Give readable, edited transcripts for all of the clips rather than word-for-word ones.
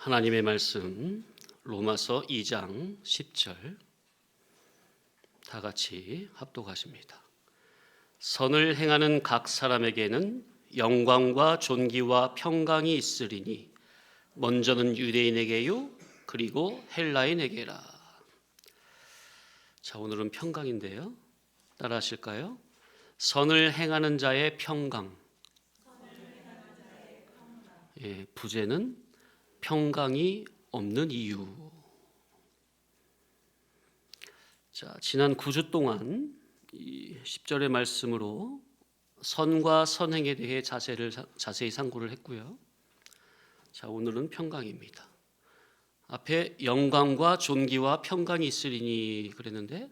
하나님의 말씀 로마서 2장 10절 다 같이 합독하십니다. 선을 행하는 각 사람에게는 영광과 존귀와 평강이 있으리니 먼저는 유대인에게요 그리고 헬라인에게라. 자, 오늘은 평강인데요. 따라 하실까요? 선을 행하는 자의 평강. 예, 부제는 평강이 없는 이유. 자, 지난 9주 동안 이 10절의 말씀으로 선과 선행에 대해 자세히 상고를 했고요. 자, 오늘은 평강입니다. 앞에 영광과 존귀와 평강이 있으리니 그랬는데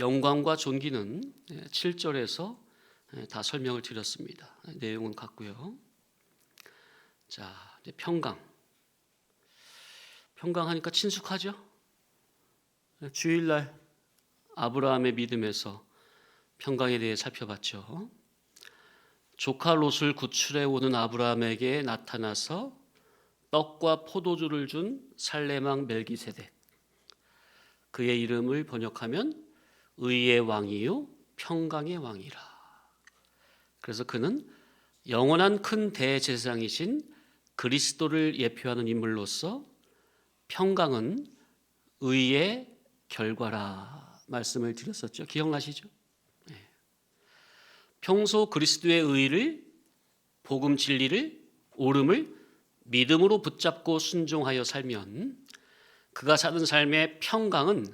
영광과 존귀는 7절에서 다 설명을 드렸습니다. 내용은 같고요. 자, 이제 평강하니까 친숙하죠? 주일날 아브라함의 믿음에서 평강에 대해 살펴봤죠. 조카 롯을 구출해 오는 아브라함에게 나타나서 떡과 포도주를 준 살레망 멜기세덱, 그의 이름을 번역하면 의의 왕이요 평강의 왕이라. 그래서 그는 영원한 큰 대제사장이신 그리스도를 예표하는 인물로서 평강은 의의 결과라 말씀을 드렸었죠. 기억나시죠? 네. 평소 그리스도의 의를, 복음 진리를, 옳음을 믿음으로 붙잡고 순종하여 살면 그가 사는 삶의 평강은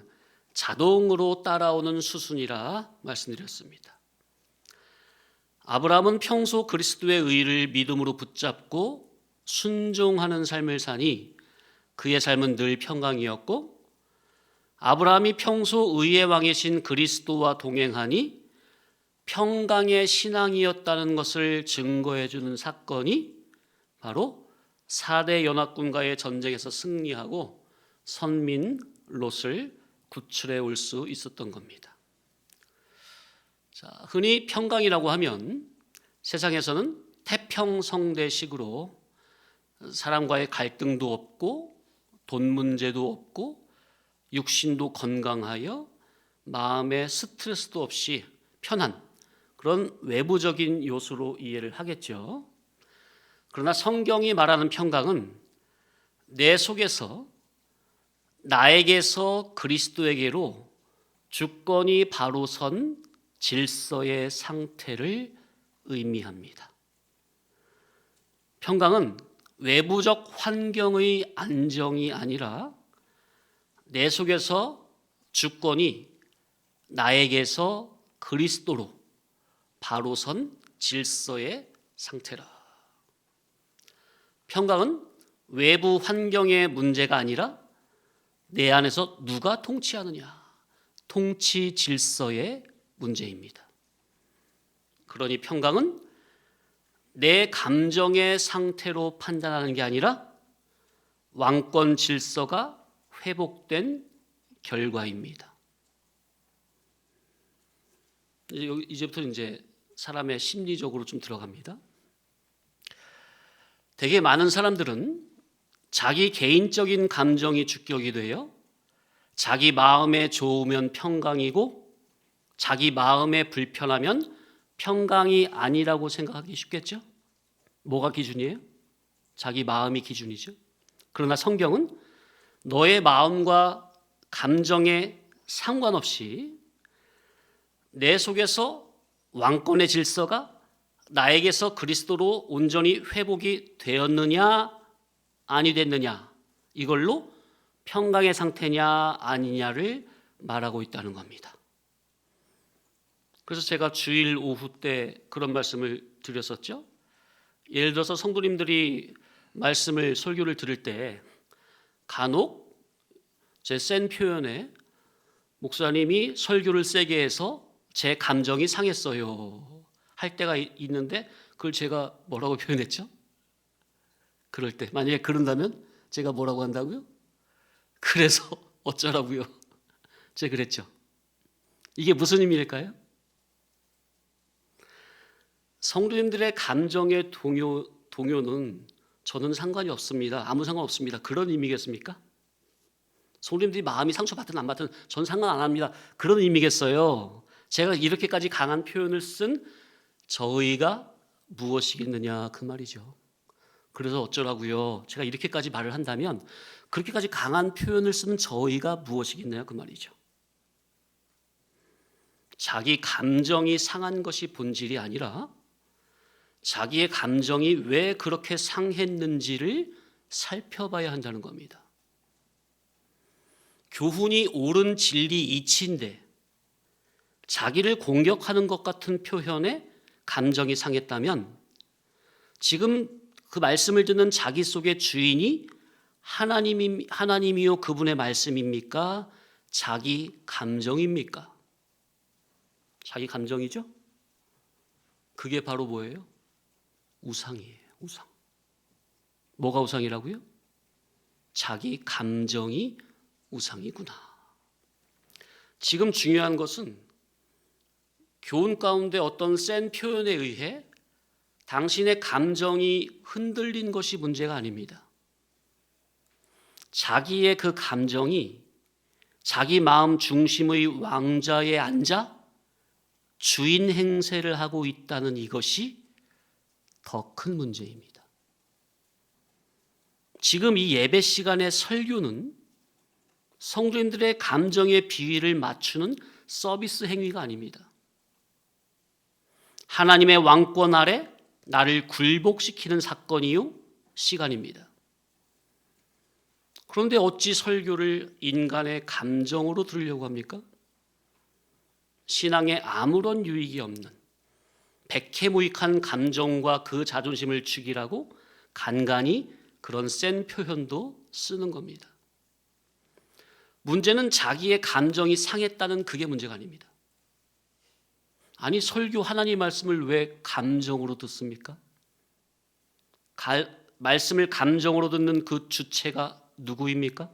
자동으로 따라오는 수순이라 말씀드렸습니다. 아브라함은 평소 그리스도의 의를 믿음으로 붙잡고 순종하는 삶을 사니 그의 삶은 늘 평강이었고, 아브라함이 평소 의의 왕이신 그리스도와 동행하니 평강의 신앙이었다는 것을 증거해 주는 사건이 바로 4대 연합군과의 전쟁에서 승리하고 선민 롯을 구출해 올 수 있었던 겁니다. 자, 흔히 평강이라고 하면 세상에서는 태평성대식으로 사람과의 갈등도 없고 돈 문제도 없고 육신도 건강하여 마음의 스트레스도 없이 편한 그런 외부적인 요소로 이해를 하겠죠. 그러나 성경이 말하는 평강은 내 속에서 나에게서 그리스도에게로 주권이 바로 선 질서의 상태를 의미합니다. 평강은 외부적 환경의 안정이 아니라 내 속에서 주권이 나에게서 그리스도로 바로 선 질서의 상태라. 평강은 외부 환경의 문제가 아니라 내 안에서 누가 통치하느냐, 통치 질서의 문제입니다. 그러니 평강은 내 감정의 상태로 판단하는 게 아니라 왕권 질서가 회복된 결과입니다. 이제부터 이제 사람의 심리적으로 좀 들어갑니다. 되게 많은 사람들은 자기 개인적인 감정이 주격이 되어 자기 마음에 좋으면 평강이고 자기 마음에 불편하면 평강이 아니라고 생각하기 쉽겠죠? 뭐가 기준이에요? 자기 마음이 기준이죠. 그러나 성경은 너의 마음과 감정에 상관없이 내 속에서 왕권의 질서가 나에게서 그리스도로 온전히 회복이 되었느냐 아니 됐느냐, 이걸로 평강의 상태냐 아니냐를 말하고 있다는 겁니다. 그래서 제가 주일 오후 때 그런 말씀을 드렸었죠. 예를 들어서 성도님들이 말씀을 설교를 들을 때 간혹 제 센 표현에 목사님이 설교를 세게 해서 제 감정이 상했어요 할 때가 있는데 그걸 제가 뭐라고 표현했죠? 그럴 때 만약에 그런다면 제가 뭐라고 한다고요? 그래서 어쩌라고요? 제가 그랬죠. 이게 무슨 의미일까요? 성도님들의 감정의 동요는 저는 상관이 없습니다. 아무 상관 없습니다. 그런 의미겠습니까? 성도님들이 마음이 상처받든 안 받든 전 상관 안 합니다. 그런 의미겠어요. 제가 이렇게까지 강한 표현을 쓴 저희가 무엇이겠느냐 그 말이죠. 그래서 어쩌라고요? 제가 이렇게까지 말을 한다면 그렇게까지 강한 표현을 쓰는 저희가 무엇이겠느냐 그 말이죠. 자기 감정이 상한 것이 본질이 아니라 자기의 감정이 왜 그렇게 상했는지를 살펴봐야 한다는 겁니다. 교훈이 옳은 진리 이치인데 자기를 공격하는 것 같은 표현에 감정이 상했다면 지금 그 말씀을 듣는 자기 속의 주인이 하나님이요 그분의 말씀입니까? 자기 감정입니까? 자기 감정이죠? 그게 바로 뭐예요? 우상이에요. 우상. 뭐가 우상이라고요? 자기 감정이 우상이구나. 지금 중요한 것은 교훈 가운데 어떤 센 표현에 의해 당신의 감정이 흔들린 것이 문제가 아닙니다. 자기의 그 감정이 자기 마음 중심의 왕좌에 앉아 주인 행세를 하고 있다는 이것이 더 큰 문제입니다. 지금 이 예배 시간의 설교는 성도님들의 감정의 비위를 맞추는 서비스 행위가 아닙니다. 하나님의 왕권 아래 나를 굴복시키는 사건이요 시간입니다. 그런데 어찌 설교를 인간의 감정으로 들으려고 합니까? 신앙에 아무런 유익이 없는 백해무익한 감정과 그 자존심을 죽이라고 간간히 그런 센 표현도 쓰는 겁니다. 문제는 자기의 감정이 상했다는 그게 문제가 아닙니다. 아니 설교 하나님 말씀을 왜 감정으로 듣습니까? 말씀을 감정으로 듣는 그 주체가 누구입니까?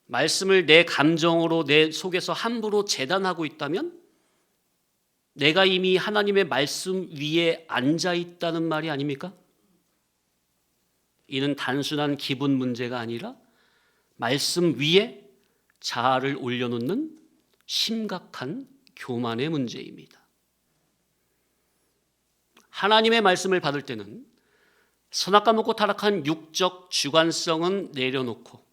말씀을 내 감정으로 내 속에서 함부로 재단하고 있다면 내가 이미 하나님의 말씀 위에 앉아 있다는 말이 아닙니까? 이는 단순한 기분 문제가 아니라 말씀 위에 자아를 올려놓는 심각한 교만의 문제입니다. 하나님의 말씀을 받을 때는 선악과 먹고 타락한 육적 주관성은 내려놓고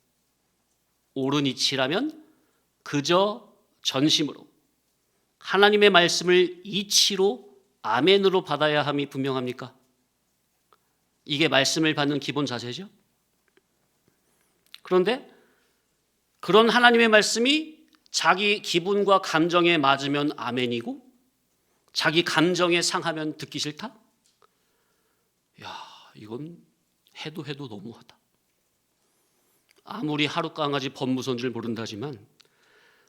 옳은 이치라면 그저 전심으로 하나님의 말씀을 이치로 아멘으로 받아야 함이 분명합니까? 이게 말씀을 받는 기본 자세죠. 그런데 그런 하나님의 말씀이 자기 기분과 감정에 맞으면 아멘이고 자기 감정에 상하면 듣기 싫다? 야, 이건 해도 너무하다. 아무리 하룻강아지 법무서인 줄 모른다지만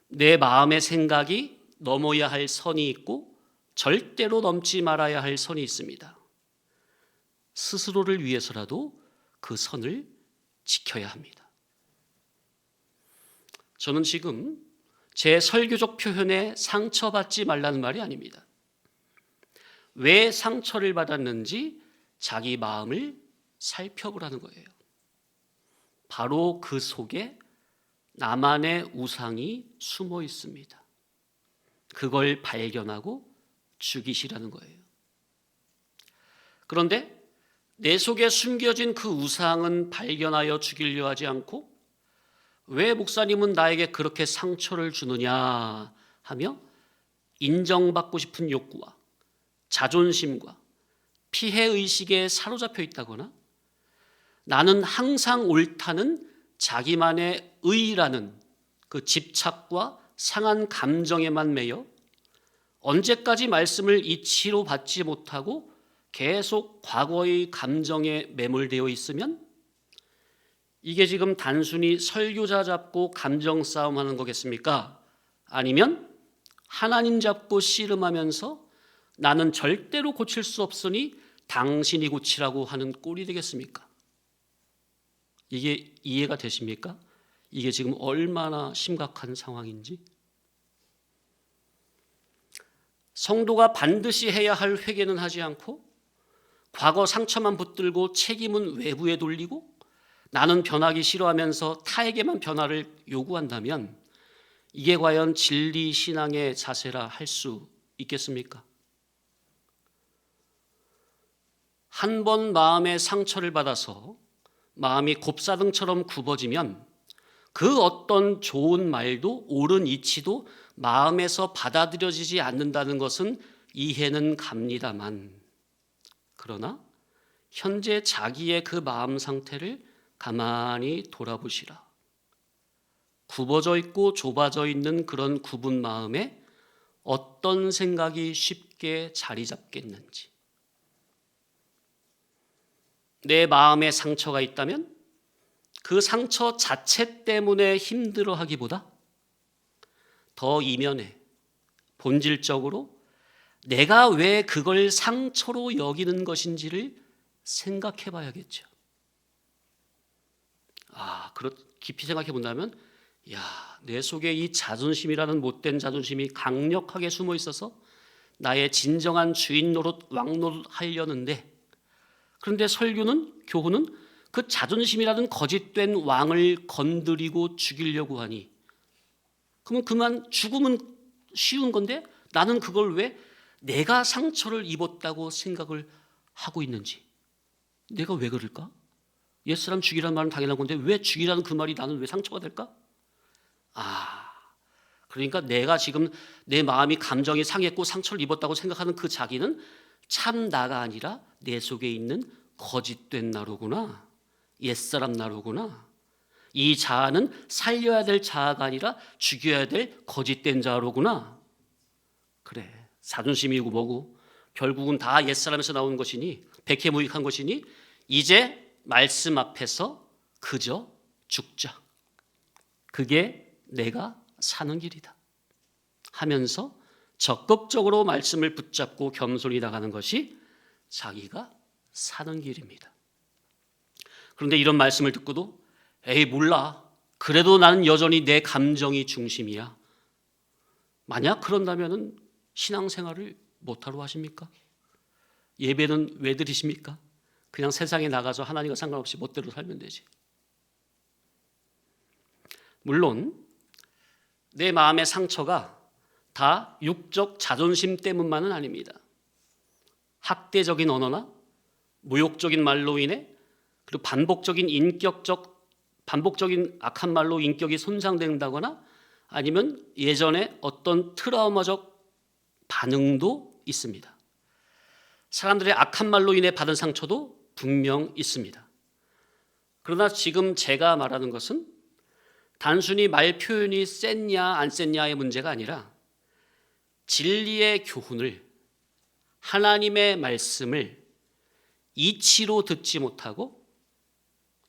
내 마음의 생각이 넘어야 할 선이 있고 절대로 넘지 말아야 할 선이 있습니다. 스스로를 위해서라도 그 선을 지켜야 합니다. 저는 지금 제 설교적 표현에 상처받지 말라는 말이 아닙니다. 왜 상처를 받았는지 자기 마음을 살펴보라는 거예요. 바로 그 속에 나만의 우상이 숨어 있습니다. 그걸 발견하고 죽이시라는 거예요. 그런데 내 속에 숨겨진 그 우상은 발견하여 죽이려 하지 않고 왜 목사님은 나에게 그렇게 상처를 주느냐 하며 인정받고 싶은 욕구와 자존심과 피해의식에 사로잡혀 있다거나 나는 항상 옳다는 자기만의 의라는 그 집착과 상한 감정에만 매여 언제까지 말씀을 이치로 받지 못하고 계속 과거의 감정에 매몰되어 있으면 이게 지금 단순히 설교자 잡고 감정 싸움하는 거겠습니까? 아니면 하나님 잡고 씨름하면서 나는 절대로 고칠 수 없으니 당신이 고치라고 하는 꼴이 되겠습니까? 이게 이해가 되십니까? 이게 지금 얼마나 심각한 상황인지. 성도가 반드시 해야 할 회개는 하지 않고 과거 상처만 붙들고 책임은 외부에 돌리고 나는 변하기 싫어하면서 타에게만 변화를 요구한다면 이게 과연 진리 신앙의 자세라 할 수 있겠습니까? 한 번 마음의 상처를 받아서 마음이 곱사등처럼 굽어지면 그 어떤 좋은 말도 옳은 이치도 마음에서 받아들여지지 않는다는 것은 이해는 갑니다만, 그러나 현재 자기의 그 마음 상태를 가만히 돌아보시라. 굽어져 있고 좁아져 있는 그런 굽은 마음에 어떤 생각이 쉽게 자리 잡겠는지. 내 마음에 상처가 있다면 그 상처 자체 때문에 힘들어하기보다 더 이면에 본질적으로 내가 왜 그걸 상처로 여기는 것인지를 생각해 봐야겠죠. 깊이 생각해 본다면 내 속에 이 자존심이라는 못된 자존심이 강력하게 숨어 있어서 나의 진정한 주인 노릇 왕 노릇 하려는데, 그런데 설교는, 교훈은 그 자존심이라는 거짓된 왕을 건드리고 죽이려고 하니, 그러면 그만 죽으면 쉬운 건데 나는 그걸 왜 내가 상처를 입었다고 생각을 하고 있는지, 내가 왜 그럴까? 옛사람 죽이라는 말은 당연한 건데 왜 죽이라는 그 말이 나는 왜 상처가 될까? 그러니까 내가 지금 내 마음이 감정이 상했고 상처를 입었다고 생각하는 그 자기는 참 나가 아니라 내 속에 있는 거짓된 나로구나. 옛사람 나로구나. 이 자아는 살려야 될 자아가 아니라 죽여야 될 거짓된 자로구나. 그래, 자존심이고 뭐고 결국은 다 옛사람에서 나오는 것이니, 백해무익한 것이니 이제 말씀 앞에서 그저 죽자. 그게 내가 사는 길이다 하면서 적극적으로 말씀을 붙잡고 겸손히 나가는 것이 자기가 사는 길입니다. 그런데 이런 말씀을 듣고도 몰라, 그래도 나는 여전히 내 감정이 중심이야. 만약 그런다면 신앙생활을 못하러 하십니까? 예배는 왜 드리십니까? 그냥 세상에 나가서 하나님과 상관없이 멋대로 살면 되지. 물론 내 마음의 상처가 다 육적 자존심 때문만은 아닙니다. 학대적인 언어나 모욕적인 말로 인해, 그리고 반복적인 악한 말로 인격이 손상된다거나 아니면 예전에 어떤 트라우마적 반응도 있습니다. 사람들의 악한 말로 인해 받은 상처도 분명 있습니다. 그러나 지금 제가 말하는 것은 단순히 말 표현이 셌냐 안 셌냐의 문제가 아니라 진리의 교훈을, 하나님의 말씀을 이치로 듣지 못하고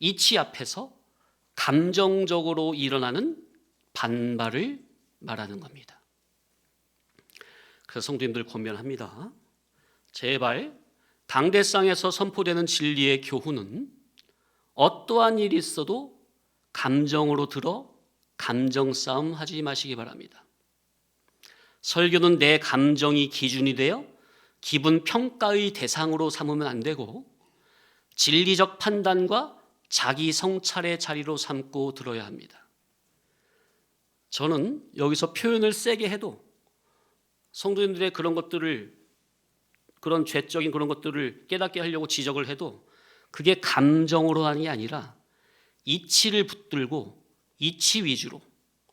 이치 앞에서 감정적으로 일어나는 반발을 말하는 겁니다. 그래서 성도님들 권면합니다. 제발 강대상에서 선포되는 진리의 교훈은 어떠한 일이 있어도 감정으로 들어 감정 싸움 하지 마시기 바랍니다. 설교는 내 감정이 기준이 되어 기분 평가의 대상으로 삼으면 안 되고 진리적 판단과 자기 성찰의 자리로 삼고 들어야 합니다. 저는 여기서 표현을 세게 해도 성도님들의 그런 것들을, 그런 죄적인 그런 것들을 깨닫게 하려고 지적을 해도 그게 감정으로만이 아니라 이치를 붙들고 이치 위주로,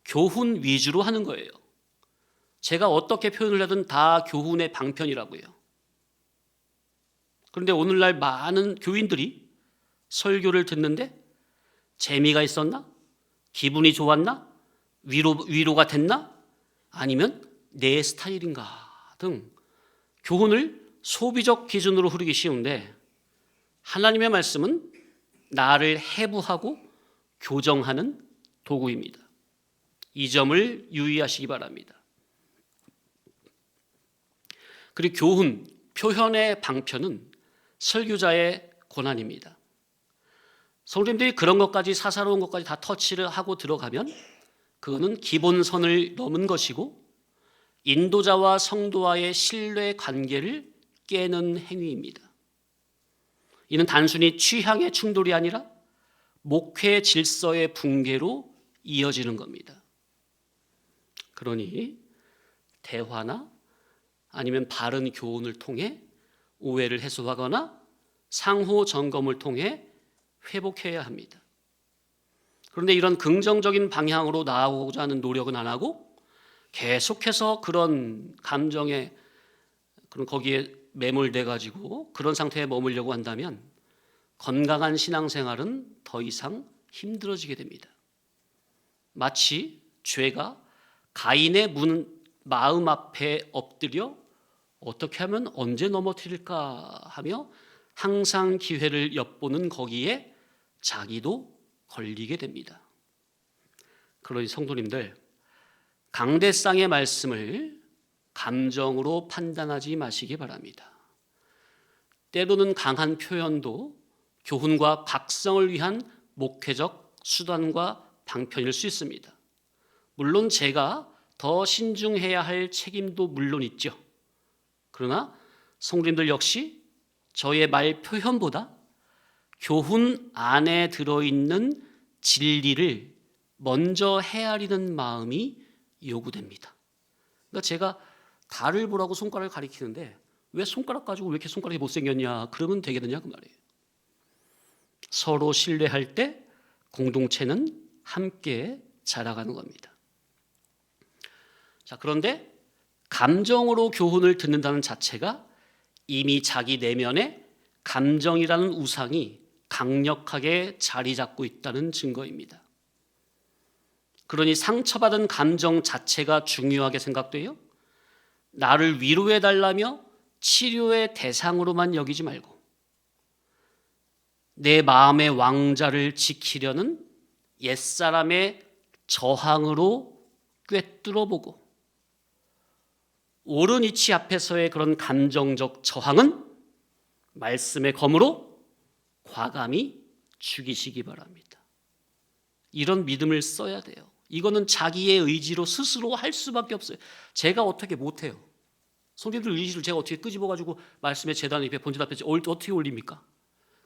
교훈 위주로 하는 거예요. 제가 어떻게 표현을 하든 다 교훈의 방편이라고요. 그런데 오늘날 많은 교인들이 설교를 듣는데 재미가 있었나? 기분이 좋았나? 위로가 됐나? 아니면 내 스타일인가? 등 교훈을 소비적 기준으로 흐르기 쉬운데, 하나님의 말씀은 나를 해부하고 교정하는 도구입니다. 이 점을 유의하시기 바랍니다. 그리고 교훈, 표현의 방편은 설교자의 권한입니다. 성도님들이 그런 것까지, 사사로운 것까지 다 터치를 하고 들어가면 그거는 기본선을 넘은 것이고 인도자와 성도와의 신뢰 관계를 깨는 행위입니다. 이는 단순히 취향의 충돌이 아니라 목회 질서의 붕괴로 이어지는 겁니다. 그러니 대화나 아니면 바른 교훈을 통해 오해를 해소하거나 상호 점검을 통해 회복해야 합니다. 그런데 이런 긍정적인 방향으로 나아가고자 하는 노력은 안 하고 계속해서 그런 감정에 거기에 매몰돼 가지고 그런 상태에 머물려고 한다면 건강한 신앙생활은 더 이상 힘들어지게 됩니다. 마치 죄가 가인의 마음 앞에 엎드려 어떻게 하면 언제 넘어뜨릴까 하며 항상 기회를 엿보는 거기에 자기도 걸리게 됩니다. 그러니 성도님들, 강대상의 말씀을 감정으로 판단하지 마시기 바랍니다. 때로는 강한 표현도 교훈과 각성을 위한 목회적 수단과 방편일 수 있습니다. 물론 제가 더 신중해야 할 책임도 물론 있죠. 그러나 성도님들 역시 저의 말 표현보다 교훈 안에 들어있는 진리를 먼저 헤아리는 마음이 요구됩니다. 그러니까 제가 달을 보라고 손가락을 가리키는데 왜 손가락 가지고 왜 이렇게 손가락이 못생겼냐 그러면 되겠느냐 그 말이에요. 서로 신뢰할 때 공동체는 함께 자라가는 겁니다. 자, 그런데 감정으로 교훈을 듣는다는 자체가 이미 자기 내면에 감정이라는 우상이 강력하게 자리 잡고 있다는 증거입니다. 그러니 상처받은 감정 자체가 중요하게 생각돼요. 나를 위로해달라며 치료의 대상으로만 여기지 말고 내 마음의 왕자를 지키려는 옛사람의 저항으로 꿰뚫어보고 옳은 이치 앞에서의 그런 감정적 저항은 말씀의 검으로 과감히 죽이시기 바랍니다. 이런 믿음을 써야 돼요. 이거는 자기의 의지로 스스로 할 수밖에 없어요. 제가 어떻게 못해요. 성도님들 의지를 제가 어떻게 끄집어가지고 말씀의 제단 앞에 번제 앞에 어떻게 올립니까?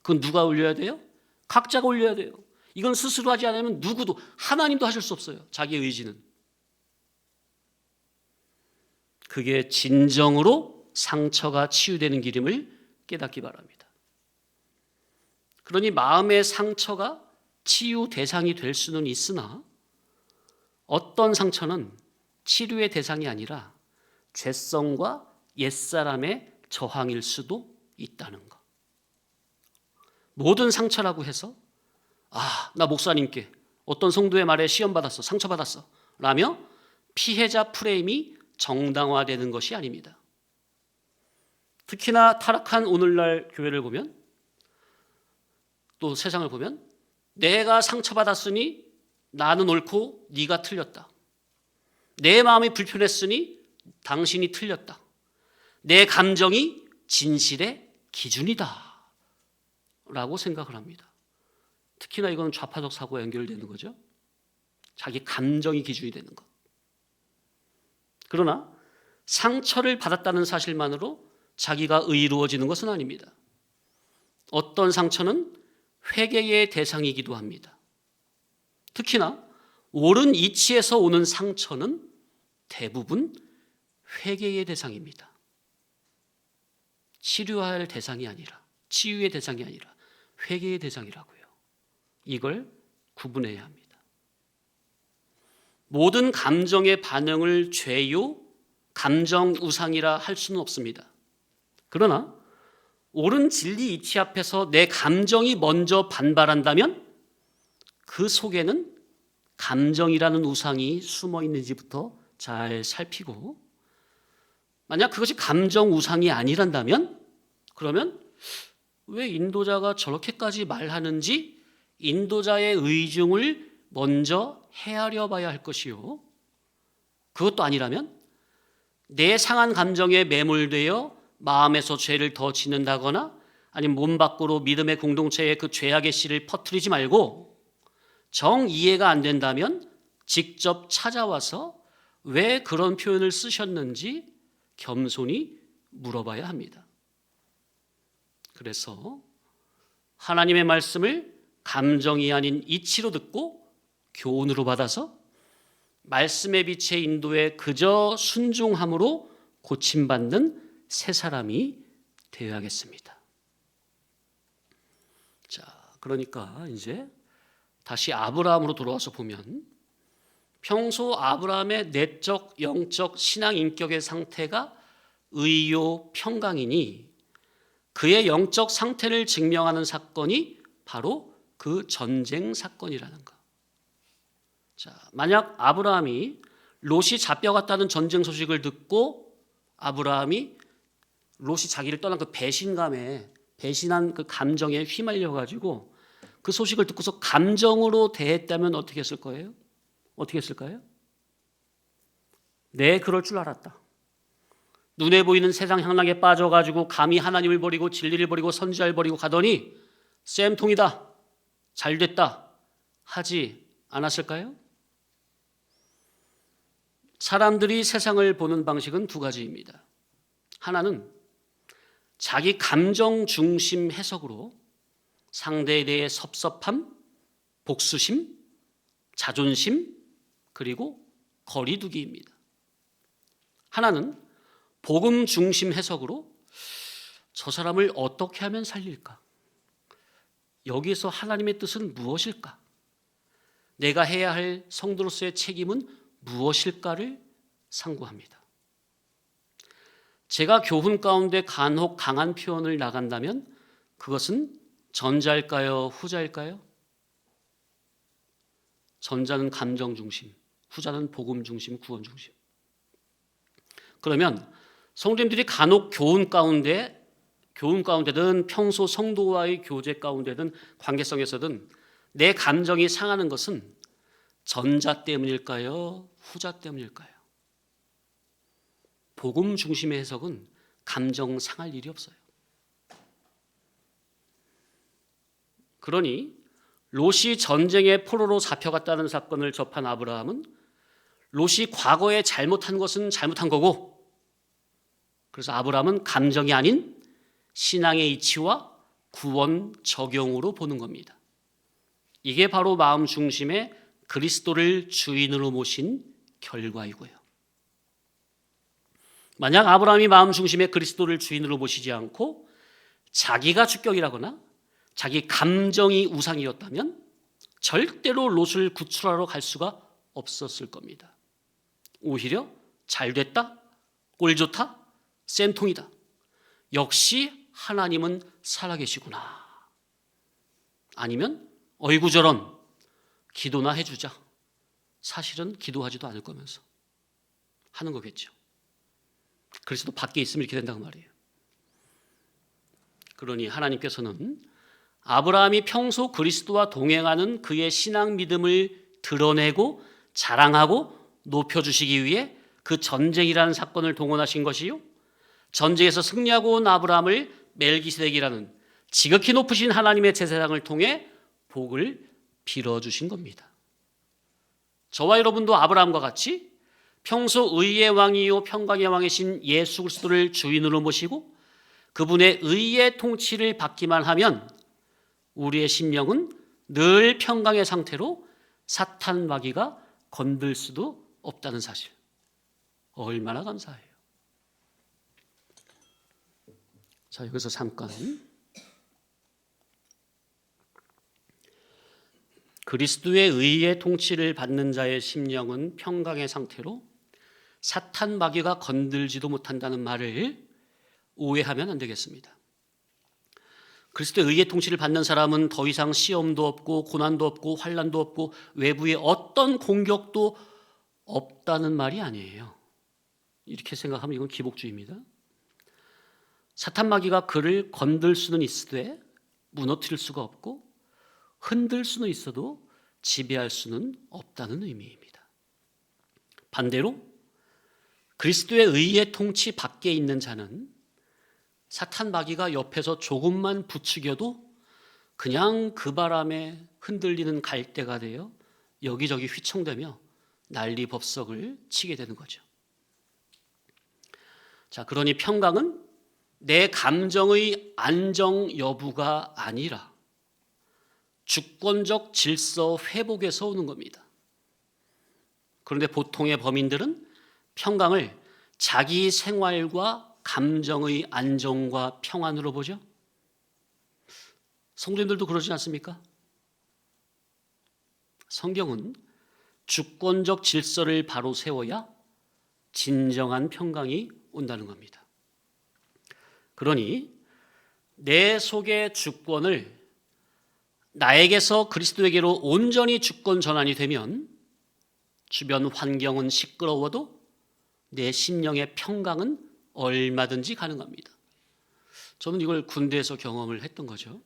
그건 누가 올려야 돼요? 각자가 올려야 돼요. 이건 스스로 하지 않으면 누구도, 하나님도 하실 수 없어요. 자기의 의지는. 그게 진정으로 상처가 치유되는 길임을 깨닫기 바랍니다. 그러니 마음의 상처가 치유 대상이 될 수는 있으나 어떤 상처는 치료의 대상이 아니라 죄성과 옛사람의 저항일 수도 있다는 것. 모든 상처라고 해서 나 목사님께 어떤 성도의 말에 시험받았어, 상처받았어 라며 피해자 프레임이 정당화되는 것이 아닙니다. 특히나 타락한 오늘날 교회를 보면 또 세상을 보면 내가 상처받았으니 나는 옳고 네가 틀렸다. 내 마음이 불편했으니 당신이 틀렸다. 내 감정이 진실의 기준이다 라고 생각을 합니다. 특히나 이건 좌파적 사고와 연결되는 거죠. 자기 감정이 기준이 되는 것. 그러나 상처를 받았다는 사실만으로 자기가 의로워지는 것은 아닙니다. 어떤 상처는 회개의 대상이기도 합니다. 특히나 옳은 이치에서 오는 상처는 대부분 회개의 대상입니다. 치료할 대상이 아니라, 치유의 대상이 아니라 회개의 대상이라고요. 이걸 구분해야 합니다. 모든 감정의 반응을 죄요, 감정 우상이라 할 수는 없습니다. 그러나 옳은 진리 이치 앞에서 내 감정이 먼저 반발한다면 그 속에는 감정이라는 우상이 숨어 있는지부터 잘 살피고, 만약 그것이 감정 우상이 아니란다면 그러면 왜 인도자가 저렇게까지 말하는지 인도자의 의중을 먼저 헤아려 봐야 할 것이요, 그것도 아니라면 내 상한 감정에 매몰되어 마음에서 죄를 더 짓는다거나 아니면 몸 밖으로 믿음의 공동체에 그 죄악의 씨를 퍼뜨리지 말고 정 이해가 안 된다면 직접 찾아와서 왜 그런 표현을 쓰셨는지 겸손히 물어봐야 합니다. 그래서 하나님의 말씀을 감정이 아닌 이치로 듣고 교훈으로 받아서 말씀의 빛의 인도에 그저 순종함으로 고침받는 새 사람이 되어야겠습니다. 자, 그러니까 이제 다시 아브라함으로 돌아와서 보면 평소 아브라함의 내적, 영적, 신앙 인격의 상태가 의요 평강이니 그의 영적 상태를 증명하는 사건이 바로 그 전쟁 사건이라는 것. 자, 만약 아브라함이 롯이 잡혀갔다는 전쟁 소식을 듣고 아브라함이 롯이 자기를 떠난 그 배신한 그 감정에 휘말려 가지고 그 소식을 듣고서 감정으로 대했다면 어떻게 했을 거예요? 어떻게 했을까요? 네, 그럴 줄 알았다. 눈에 보이는 세상 향락에 빠져가지고 감히 하나님을 버리고 진리를 버리고 선지자를 버리고 가더니 쌤통이다, 잘됐다 하지 않았을까요? 사람들이 세상을 보는 방식은 두 가지입니다. 하나는 자기 감정 중심 해석으로 상대에 대해 섭섭함, 복수심, 자존심, 그리고 거리두기입니다. 하나는 복음 중심 해석으로 저 사람을 어떻게 하면 살릴까? 여기에서 하나님의 뜻은 무엇일까? 내가 해야 할 성도로서의 책임은 무엇일까를 상고합니다. 제가 교훈 가운데 간혹 강한 표현을 나간다면 그것은 전자일까요? 후자일까요? 전자는 감정 중심, 후자는 복음 중심, 구원 중심. 그러면 성도님들이 간혹 교훈 가운데든 평소 성도와의 교제 가운데든 관계성에서든 내 감정이 상하는 것은 전자 때문일까요? 후자 때문일까요? 복음 중심의 해석은 감정 상할 일이 없어요. 그러니 롯이 전쟁의 포로로 잡혀갔다는 사건을 접한 아브라함은 롯이 과거에 잘못한 것은 잘못한 거고, 그래서 아브라함은 감정이 아닌 신앙의 이치와 구원 적용으로 보는 겁니다. 이게 바로 마음 중심의 그리스도를 주인으로 모신 결과이고요. 만약 아브라함이 마음 중심의 그리스도를 주인으로 모시지 않고 자기가 주격이라거나 자기 감정이 우상이었다면 절대로 롯을 구출하러 갈 수가 없었을 겁니다. 오히려 잘됐다, 꼴 좋다, 쌤통이다, 역시 하나님은 살아계시구나, 아니면 어이구 저런, 기도나 해주자, 사실은 기도하지도 않을 거면서 하는 거겠죠. 그리스도 밖에 있으면 이렇게 된다고 말이에요. 그러니 하나님께서는 아브라함이 평소 그리스도와 동행하는 그의 신앙 믿음을 드러내고 자랑하고 높여주시기 위해 그 전쟁이라는 사건을 동원하신 것이요, 전쟁에서 승리하고 온 아브라함을 멜기세덱이라는 지극히 높으신 하나님의 제사장을 통해 복을 빌어주신 겁니다. 저와 여러분도 아브라함과 같이 평소 의의 왕이요 평강의 왕이신 예수 그리스도를 주인으로 모시고 그분의 의의 통치를 받기만 하면 우리의 심령은 늘 평강의 상태로 사탄 마귀가 건들 수도 없다는 사실, 얼마나 감사해요. 자, 여기서 잠깐 그리스도의 의의 통치를 받는 자의 심령은 평강의 상태로 사탄 마귀가 건들지도 못한다는 말을 오해하면 안 되겠습니다. 그리스도의 의의 통치를 받는 사람은 더 이상 시험도 없고 고난도 없고 환난도 없고 외부의 어떤 공격도 없다는 말이 아니에요. 이렇게 생각하면 이건 기복주의입니다. 사탄 마귀가 그를 건들 수는 있으되 무너뜨릴 수가 없고 흔들 수는 있어도 지배할 수는 없다는 의미입니다. 반대로 그리스도의 의의 통치 밖에 있는 자는 사탄 마귀가 옆에서 조금만 부추겨도 그냥 그 바람에 흔들리는 갈대가 되어 여기저기 휘청대며 난리법석을 치게 되는 거죠. 자, 그러니 평강은 내 감정의 안정 여부가 아니라 주권적 질서 회복에서 오는 겁니다. 그런데 보통의 범인들은 평강을 자기 생활과 감정의 안정과 평안으로 보죠. 성도님들도 그러지 않습니까? 성경은 주권적 질서를 바로 세워야 진정한 평강이 온다는 겁니다. 그러니 내 속의 주권을 나에게서 그리스도에게로 온전히 주권 전환이 되면 주변 환경은 시끄러워도 내 심령의 평강은 얼마든지 가능합니다. 저는 이걸 군대에서 경험을 했던 거죠.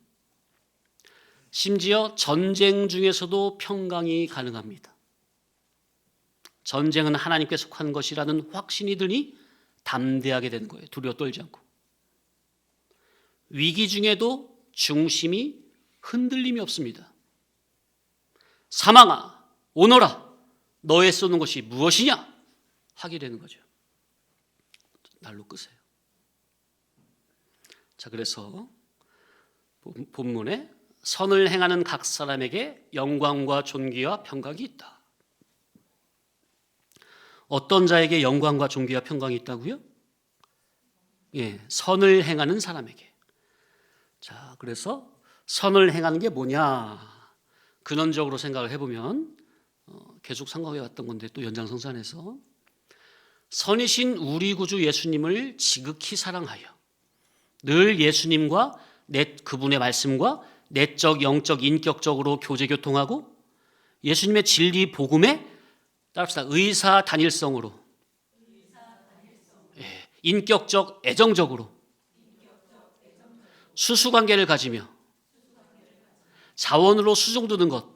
심지어 전쟁 중에서도 평강이 가능합니다. 전쟁은 하나님께 속한 것이라는 확신이 드니 담대하게 되는 거예요. 두려워 떨지 않고. 위기 중에도 중심이 흔들림이 없습니다. 사망아, 오너라, 너의 쏘는 것이 무엇이냐? 하게 되는 거죠. 날로 끄세요. 자, 그래서 본문에 선을 행하는 각 사람에게 영광과 존귀와 평강이 있다. 어떤 자에게 영광과 존귀와 평강이 있다고요? 예, 선을 행하는 사람에게. 자, 그래서 선을 행하는 게 뭐냐? 근원적으로 생각을 해보면 계속 생각해 왔던 건데 또 연장선상에서 선이신 우리 구주 예수님을 지극히 사랑하여 늘 예수님과 그분의 말씀과 내적, 영적, 인격적으로 교제 교통하고 예수님의 진리 복음에 따릅시다. 의사 단일성으로, 인격적, 애정적으로 수수관계를 가지며 자원으로 수종드는 것,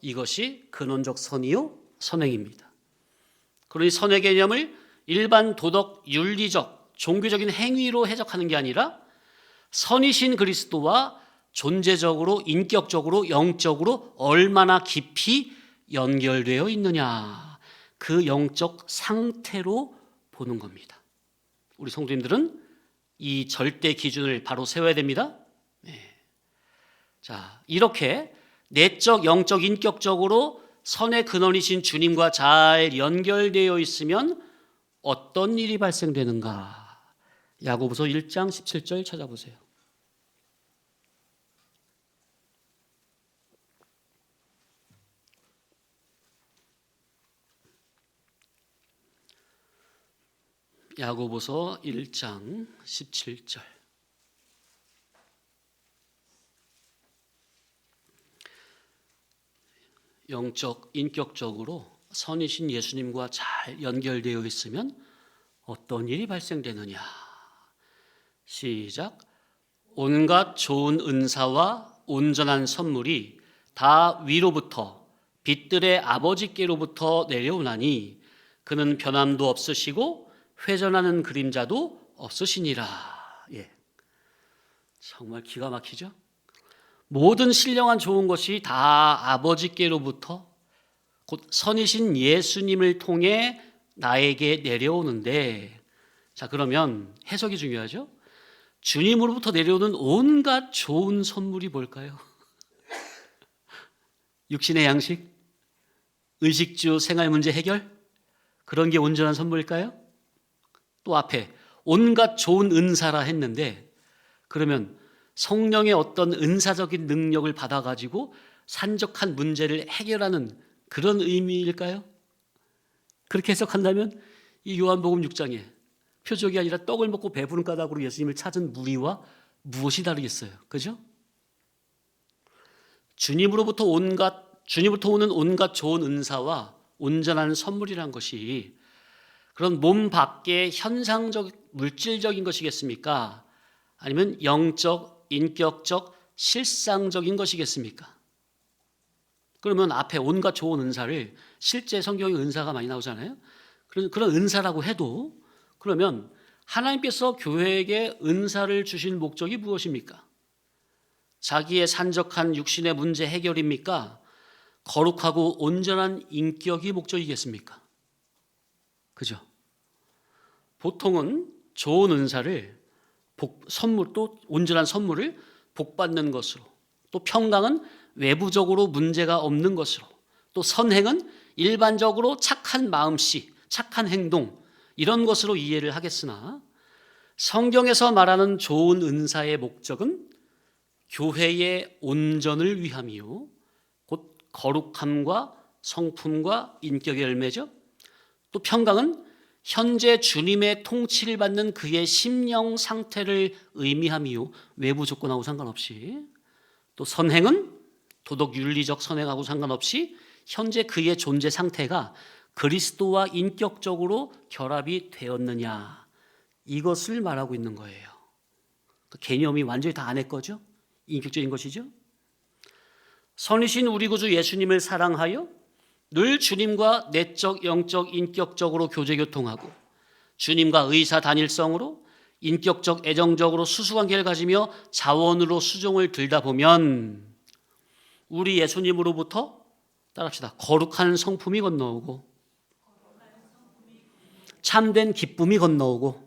이것이 근원적 선이요 선행입니다. 그러니 선의 개념을 일반 도덕, 윤리적, 종교적인 행위로 해석하는 게 아니라 선이신 그리스도와 존재적으로, 인격적으로, 영적으로 얼마나 깊이 연결되어 있느냐, 그 영적 상태로 보는 겁니다. 우리 성도님들은 이 절대 기준을 바로 세워야 됩니다. 네. 자, 이렇게 내적, 영적, 인격적으로 선의 근원이신 주님과 잘 연결되어 있으면 어떤 일이 발생되는가? 야고보서 1장 17절 찾아보세요. 야고보서 1장 17절. 영적, 인격적으로 선이신 예수님과 잘 연결되어 있으면 어떤 일이 발생되느냐? 시작. 온갖 좋은 은사와 온전한 선물이 다 위로부터 빛들의 아버지께로부터 내려오나니 그는 변함도 없으시고 회전하는 그림자도 없으시니라. 예, 정말 기가 막히죠? 모든 신령한 좋은 것이 다 아버지께로부터 곧 선이신 예수님을 통해 나에게 내려오는데, 자, 그러면 해석이 중요하죠? 주님으로부터 내려오는 온갖 좋은 선물이 뭘까요? 육신의 양식, 의식주 생활 문제 해결, 그런 게 온전한 선물일까요? 또 앞에 온갖 좋은 은사라 했는데, 그러면 성령의 어떤 은사적인 능력을 받아가지고 산적한 문제를 해결하는 그런 의미일까요? 그렇게 해석한다면 이 요한복음 6장에 표적이 아니라 떡을 먹고 배부른 까닭으로 예수님을 찾은 무리와 무엇이 다르겠어요? 그죠? 주님으로부터 오는 온갖 좋은 은사와 온전한 선물이란 것이 그런 몸 밖의 현상적, 물질적인 것이겠습니까? 아니면 영적, 인격적, 실상적인 것이겠습니까? 그러면 앞에 온갖 좋은 은사를, 실제 성경에 은사가 많이 나오잖아요. 그런 은사라고 해도, 그러면 하나님께서 교회에게 은사를 주신 목적이 무엇입니까? 자기의 산적한 육신의 문제 해결입니까? 거룩하고 온전한 인격이 목적이겠습니까? 그죠? 보통은 좋은 은사를 선물, 또 온전한 선물을 복받는 것으로, 또 평강은 외부적으로 문제가 없는 것으로, 또 선행은 일반적으로 착한 마음씨, 착한 행동, 이런 것으로 이해를 하겠으나 성경에서 말하는 좋은 은사의 목적은 교회의 온전을 위함이요, 곧 거룩함과 성품과 인격의 열매죠. 또 평강은 현재 주님의 통치를 받는 그의 심령 상태를 의미함이요, 외부 조건하고 상관없이. 또 선행은 도덕 윤리적 선행하고 상관없이 현재 그의 존재 상태가 그리스도와 인격적으로 결합이 되었느냐, 이것을 말하고 있는 거예요. 그 개념이 완전히 다 안에 거죠. 인격적인 것이죠. 선이신 우리 구주 예수님을 사랑하여 늘 주님과 내적, 영적, 인격적으로 교제교통하고 주님과 의사 단일성으로 인격적, 애정적으로 수수관계를 가지며 자원으로 수종을 들다 보면 우리 예수님으로부터, 따라합시다, 거룩한 성품이 건너오고 참된 기쁨이 건너오고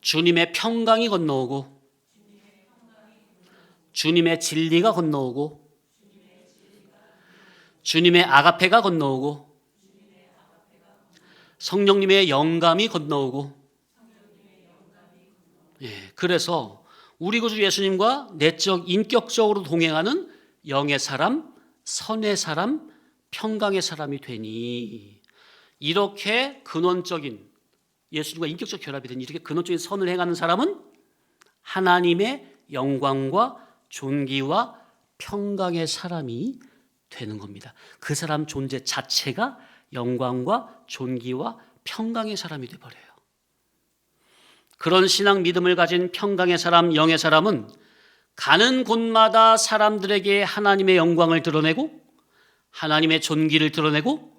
주님의 평강이 건너오고 주님의 진리가 건너오고 주님의 아가페가 건너오고 성령님의 영감이 건너오고, 그래서 우리 구주 예수님과 내적 인격적으로 동행하는 영의 사람, 선의 사람, 평강의 사람이 되니, 이렇게 근원적인 예수님과 인격적 결합이 된 이렇게 근원적인 선을 행하는 사람은 하나님의 영광과 존귀와 평강의 사람이 되는 겁니다. 그 사람 존재 자체가 영광과 존귀와 평강의 사람이 되어버려요. 그런 신앙 믿음을 가진 평강의 사람, 영의 사람은 가는 곳마다 사람들에게 하나님의 영광을 드러내고 하나님의 존귀를 드러내고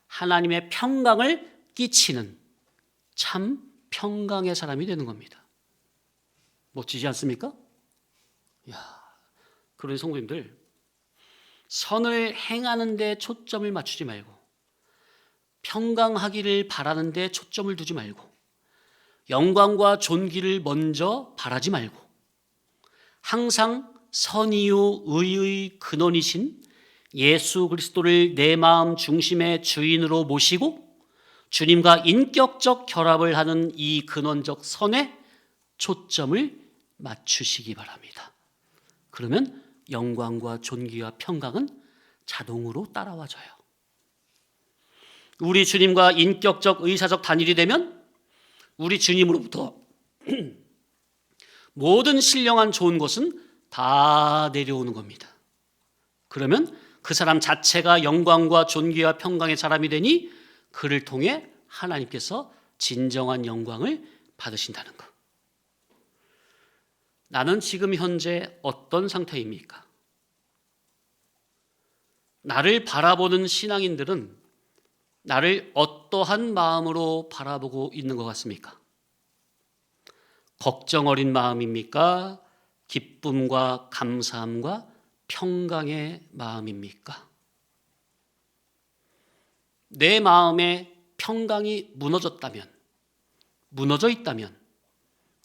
하나님의 평강을 끼치는 참 평강의 사람이 되는 겁니다. 멋지지 않습니까? 그런 성도님들, 선을 행하는 데 초점을 맞추지 말고 평강하기를 바라는 데 초점을 두지 말고 영광과 존귀를 먼저 바라지 말고 항상 선이요 의의 근원이신 예수 그리스도를 내 마음 중심의 주인으로 모시고 주님과 인격적 결합을 하는 이 근원적 선에 초점을 맞추시기 바랍니다. 그러면 영광과 존귀와 평강은 자동으로 따라와져요. 우리 주님과 인격적 의사적 단일이 되면 우리 주님으로부터 모든 신령한 좋은 것은 다 내려오는 겁니다. 그러면 그 사람 자체가 영광과 존귀와 평강의 사람이 되니 그를 통해 하나님께서 진정한 영광을 받으신다는 것. 나는 지금 현재 어떤 상태입니까? 나를 바라보는 신앙인들은 나를 어떠한 마음으로 바라보고 있는 것 같습니까? 걱정 어린 마음입니까? 기쁨과 감사함과 평강의 마음입니까? 내 마음에 평강이 무너져 있다면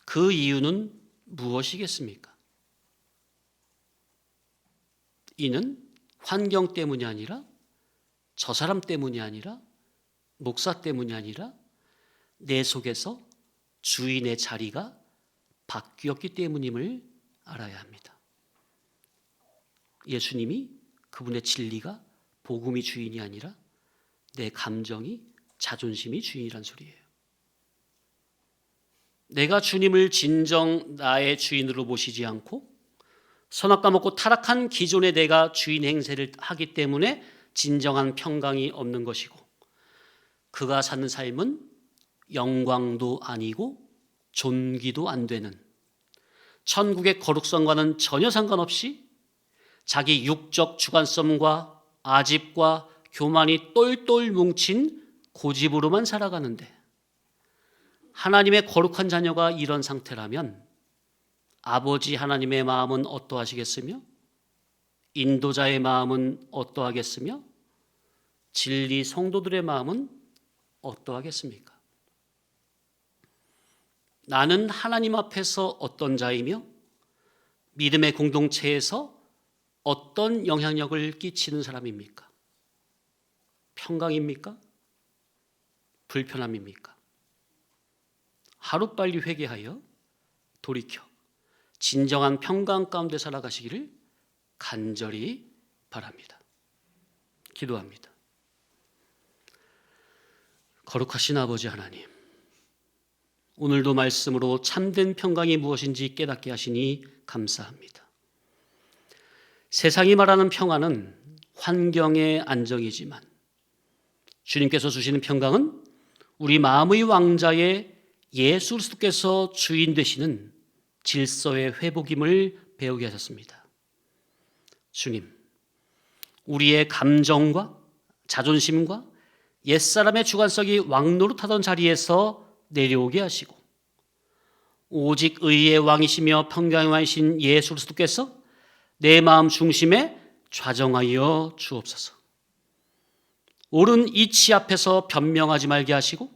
그 이유는 무엇이겠습니까? 이는 환경 때문이 아니라 저 사람 때문이 아니라 목사 때문이 아니라 내 속에서 주인의 자리가 바뀌었기 때문임을 알아야 합니다. 예수님이, 그분의 진리가, 복음이 주인이 아니라 내 감정이, 자존심이 주인이란 소리예요. 내가 주님을 진정 나의 주인으로 모시지 않고 선악 과먹고 타락한 기존의 내가 주인 행세를 하기 때문에 진정한 평강이 없는 것이고, 그가 사는 삶은 영광도 아니고 존귀도 안 되는, 천국의 거룩성과는 전혀 상관없이 자기 육적 주관성과 아집과 교만이 똘똘 뭉친 고집으로만 살아가는데, 하나님의 거룩한 자녀가 이런 상태라면 아버지 하나님의 마음은 어떠하시겠으며 인도자의 마음은 어떠하겠으며 진리 성도들의 마음은 어떠하겠습니까? 나는 하나님 앞에서 어떤 자이며 믿음의 공동체에서 어떤 영향력을 끼치는 사람입니까? 평강입니까? 불편함입니까? 하루빨리 회개하여 돌이켜 진정한 평강 가운데 살아가시기를 간절히 바랍니다. 기도합니다. 거룩하신 아버지 하나님, 오늘도 말씀으로 참된 평강이 무엇인지 깨닫게 하시니 감사합니다. 세상이 말하는 평안은 환경의 안정이지만 주님께서 주시는 평강은 우리 마음의 왕자의 예수 그리스도께서 주인 되시는 질서의 회복임을 배우게 하셨습니다. 주님, 우리의 감정과 자존심과 옛사람의 주관성이 왕노릇하던 자리에서 내려오게 하시고 오직 의의 왕이시며 평강의 왕이신 예수 그리스도께서 내 마음 중심에 좌정하여 주옵소서. 옳은 이치 앞에서 변명하지 말게 하시고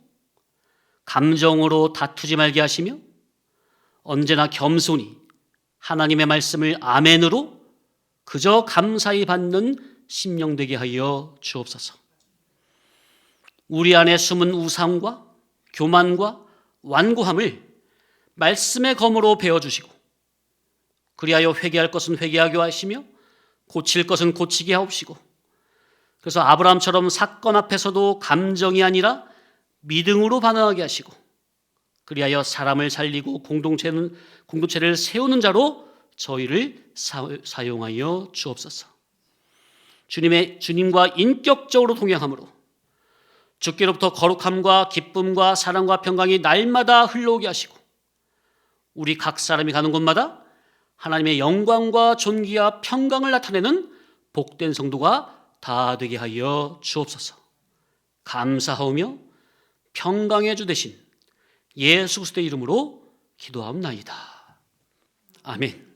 감정으로 다투지 말게 하시며 언제나 겸손히 하나님의 말씀을 아멘으로 그저 감사히 받는 심령 되게 하여 주옵소서. 우리 안에 숨은 우상과 교만과 완고함을 말씀의 검으로 베어주시고 그리하여 회개할 것은 회개하게 하시며 고칠 것은 고치게 하옵시고 그래서 아브라함처럼 사건 앞에서도 감정이 아니라 믿음으로 반응하게 하시고 그리하여 사람을 살리고 공동체를 세우는 자로 저희를 사용하여 주옵소서. 주님과 인격적으로 동행함으로 주께로부터 거룩함과 기쁨과 사랑과 평강이 날마다 흘러오게 하시고 우리 각 사람이 가는 곳마다 하나님의 영광과 존귀와 평강을 나타내는 복된 성도가 다 되게 하여 주옵소서. 감사하오며 평강의 주 되신 예수 그리스도의 이름으로 기도하옵나이다. 아멘.